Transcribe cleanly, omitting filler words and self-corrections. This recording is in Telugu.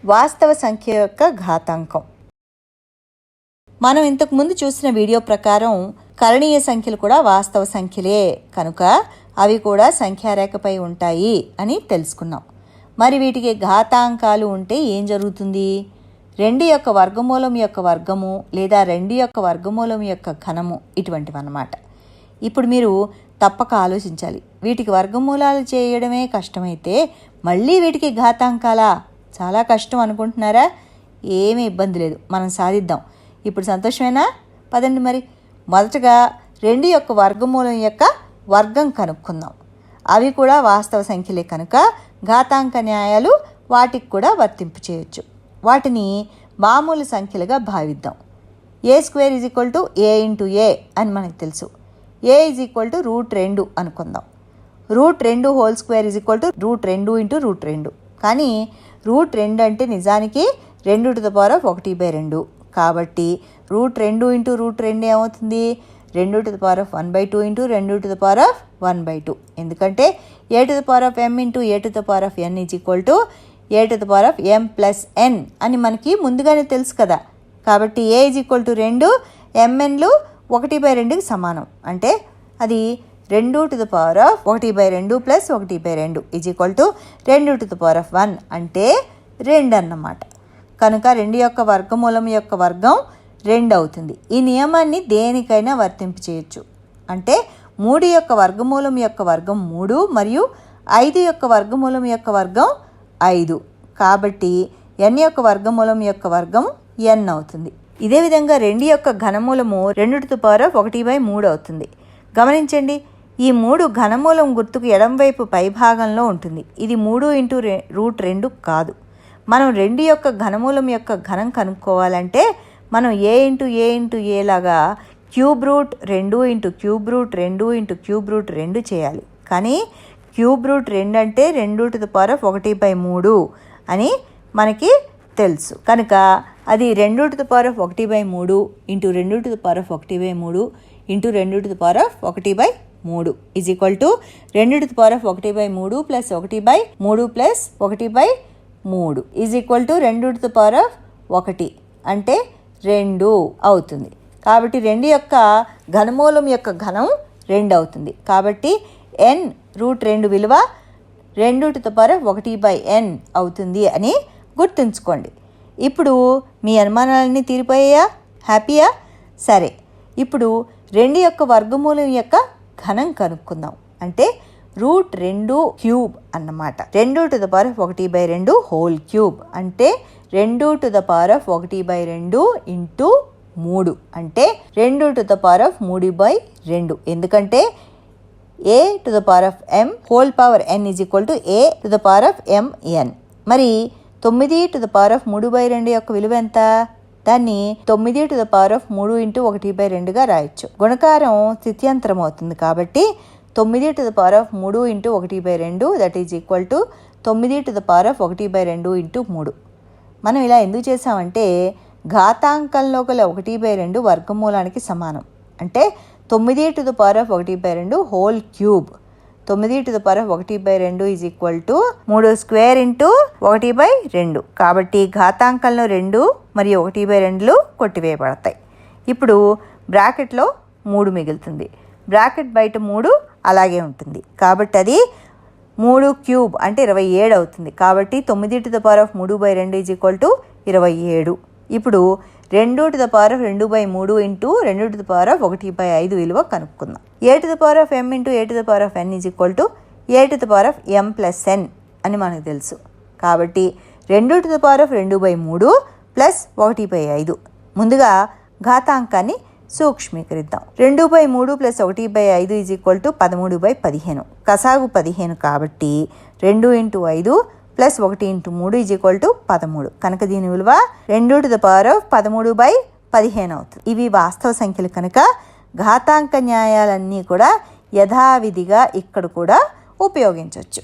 వాస్తవ సంఖ్య యొక్క ఘాతాంకం. మనం ఇంతకుముందు చూసిన వీడియో ప్రకారం కరణీయ సంఖ్యలు కూడా వాస్తవ సంఖ్యలే కనుక అవి కూడా సంఖ్యారేఖపై ఉంటాయి అని తెలుసుకున్నాం. మరి వీటికి ఘాతాంకాలు ఉంటే ఏం జరుగుతుంది? 2 యొక్క వర్గమూలం యొక్క వర్గము లేదా 2 యొక్క వర్గమూలం యొక్క ఘనము ఇటువంటివన్నమాట. ఇప్పుడు మీరు తప్పక ఆలోచించాలి, వీటికి వర్గమూలాలు చేయడమే కష్టమైతే మళ్ళీ వీటికి ఘాతాంకాలా? చాలా కష్టం అనుకుంటున్నారా? ఏమీ ఇబ్బంది లేదు, మనం సాధిద్దాం. ఇప్పుడు సంతోషమేనా? పదండి మరి. మొదటగా 2 యొక్క వర్గమూలం యొక్క వర్గం కనుక్కుందాం. అవి కూడా వాస్తవ సంఖ్యలే కనుక ఘాతాంక న్యాయాలు వాటికి కూడా వర్తింపు చేయొచ్చు. వాటిని మామూలు సంఖ్యలుగా భావిద్దాం. a² a ఇంటూ a అని మనకు తెలుసు. a √2 అనుకుందాం. √2² √2 ఇంటూ √2. కానీ √2 అంటే నిజానికి 2⁻²/2. కాబట్టి √2 ఇంటూ √2 ఏమవుతుంది? 2⁻² ఇంటూ 2⁻². ఎందుకంటే a⁴m ఇంటూ a⁴n am+n అని మనకి ముందుగానే తెలుసు కదా. కాబట్టి a 2, mnలు 1/2కి సమానం. అంటే అది 2⁻² + 1/2 2⁻1 అంటే 2 అన్నమాట. కనుక 2 యొక్క వర్గమూలం యొక్క వర్గం 2 అవుతుంది. ఈ నియమాన్ని దేనికైనా వర్తింపు చేయొచ్చు. అంటే 3 యొక్క వర్గమూలం యొక్క వర్గం 3 మరియు 5 యొక్క వర్గమూలం యొక్క వర్గం 5. కాబట్టి n యొక్క వర్గమూలం యొక్క వర్గం n అవుతుంది. ఇదే విధంగా 2 యొక్క ఘనమూలము 2⁻⁻³ అవుతుంది. గమనించండి, ఈ 3 ఘనమూలం గుర్తుకు ఎడమవైపు పై భాగంలో ఉంటుంది. ఇది 3 ఇంటూ √2 కాదు. మనం 2 యొక్క ఘనమూలం యొక్క ఘనం కనుక్కోవాలంటే మనం a into a into a లాగా ³ రూట్ 2 చేయాలి. కానీ ³ అంటే 2⁻⁻³ అని మనకి తెలుసు. కనుక అది 2⁻⁻³ ఇంటూ 2⁻⁻³ ఇంటూ 2⁻⁻³ 2⁻⁻³ + 1/3 + 1/3 2⁻1 అంటే 2 అవుతుంది. కాబట్టి 2 యొక్క ఘనమూలం యొక్క ఘనం 2 అవుతుంది. కాబట్టి n √2 విలువ 2⁻1/n అవుతుంది అని గుర్తుంచుకోండి. ఇప్పుడు మీ అనుమానాలన్నీ తీరిపోయాయా? హ్యాపీయా? సరే, ఇప్పుడు 2 యొక్క వర్గమూలం యొక్క ఘనం కనుక్కుందాం. అంటే √2³ అన్నమాట. 2⁻1/2 హోల్ క్యూబ్ అంటే 2⁻1/2 ఇంటూ 3 అంటే 2⁻3/2. ఎందుకంటే a⁴m a⁴mn. మరి 9⁻3/2 యొక్క విలువ ఎంత? దాన్ని 9⁻3 ఇంటూ 1/2గా రాయొచ్చు. గుణకారం స్థిత్యంతరం అవుతుంది కాబట్టి 9⁻3 ఇంటూ 1/2 9⁻1/2 ఇంటూ 3. మనం ఇలా ఎందుకు చేసామంటే ఘాతాంకంలో గల 1/2 వర్గమూలానికి సమానం. అంటే 9⁻1/2 హోల్ క్యూబ్. 9⁻1/2 3² ఇంటూ 1/2. కాబట్టి ఘాతాంకంలో 2 మరియు 1/2 కొట్టివేయబడతాయి. ఇప్పుడు బ్రాకెట్లో 3 మిగులుతుంది. బ్రాకెట్ బయట 3 అలాగే ఉంటుంది. కాబట్టి అది 3³ అంటే 27 అవుతుంది. కాబట్టి 9⁻3/2 27. ఇప్పుడు 2⁻2/3 ఇంటూ 2⁻1/5 విలువ కనుక్కుందాం. a⁴m ఇంటూ a⁴n a⁴m+n అని మనకు తెలుసు. కాబట్టి 2⁻2/3 + 1/5. ముందుగా ఘాతాంకాన్ని సూక్ష్మీకరిద్దాం. 2/3 + 1/5 13/15. కసాగు 15 కాబట్టి 2 × 5 + 1 × 3 13. కనుక దీని విలువ 2⁻13/15 అవుతుంది. ఇవి వాస్తవ సంఖ్యలు కనుక ఘాతాంక న్యాయాలన్నీ కూడా యథావిధిగా ఇక్కడ కూడా ఉపయోగించవచ్చు.